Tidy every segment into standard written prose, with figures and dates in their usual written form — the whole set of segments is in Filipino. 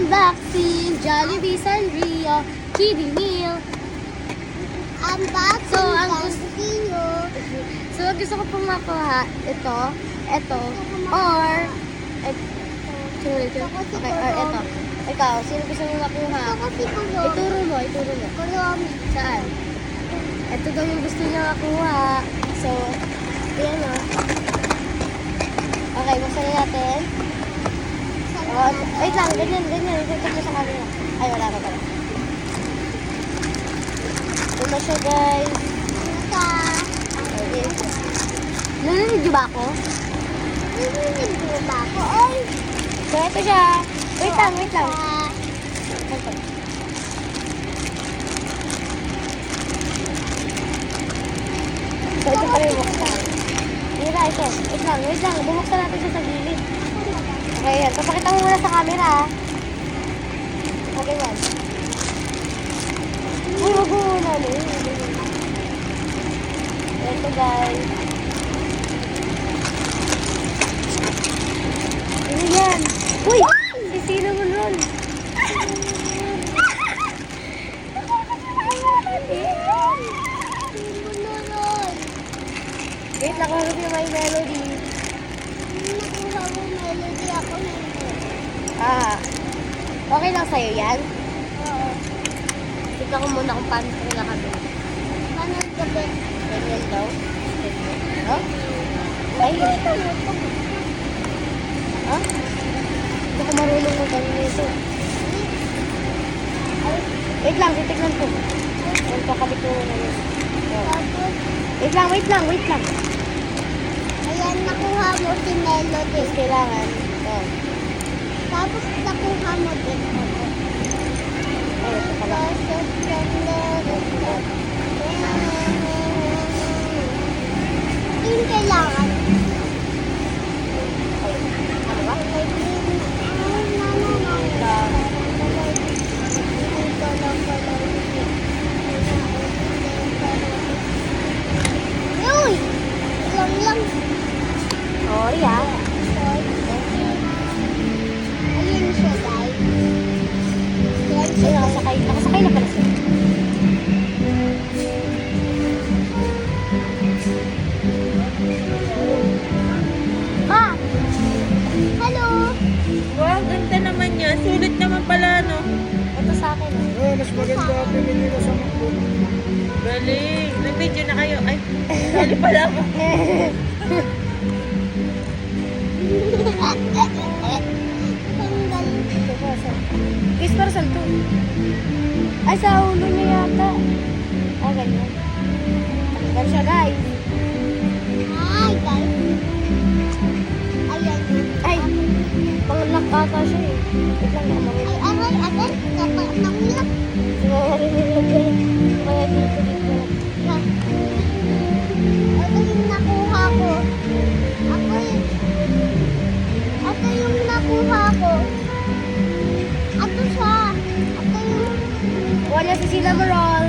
Unboxing, Jollibee Sanrio, kiddie meal. Unboxing, So, Sanrio. gusto ko pong makuha ito, or, okay, or ito. Ikaw, sino gusto mo makuha? Ito kasi kulong. Ituro mo. Kulong. Saan? Ito daw yung gusto niya makuha. So, ayan o. Okay, buksan na natin. Oh, wait lang, ganyan. Ito mo sa camera. Ay, wala pa pala. Ito na siya, guys. Okay. Narinig niyo ba ako? Narinig mo ba ako? Ay! So, ito siya. Wait lang. So, ito pala yung buksan. Mira, ito. Wait lang. Bumuksan natin siya sa gilid. Okay, yan. Papakita mo muna sa camera, ha? Okay, man. Uy, wag mo muna. Ito, guys. Ano yan? Uy! Sisino mo nun. Wait, nakuha niya may melody. Nakuha mo melody ako hindi. Okay lang sa'yo yan? Oo. Tignan ko muna kung paano sila kami. Paano ang gabi? Ganyan daw. Huh? Ay, ha? Hindi ko marunong magano nito. Wait lang, titignan ko. Magkakabit ko na yun. Tapos, Wait lang. ayan, nakuha mo si Melody. Tapos kailangan. Oh. Tapos, nakuha mo din ako. Ay, ito pala. Yung kailangan. Ano ba? Uy! Lang. Sorry, ah. Ayun siya, guys. Yan Ay, siya. nakasakay na pala siya. Ma! Hello! Wow, ganda naman yan. Sulit naman pala, no? Ito sa akin. Oh, mas maganda pinili ko sa MacBook. Galing. Nag-video na kayo. Ay, sali pala ako. Tanggal. Kiss para saan to? Ay, sa ulo niya yata. Ah, ganyan. Tanggal siya, guys. Hi, guys. Ayan. Ay, pangalak ata siya eh. Wait lang, nakamangin. Ay, aray. Kapag nanglak. Nangyari nilagay. Kaya dito. Ito yung nakuha ko. Ito yung nakuha ko. Ito siya. Ito yung... Kuha niya si Sheila Marol.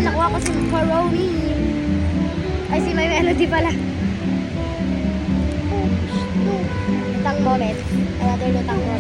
Nakuha ko si Coroni. Ay, si May Melody pala. Lutang moment. Another lutang moment.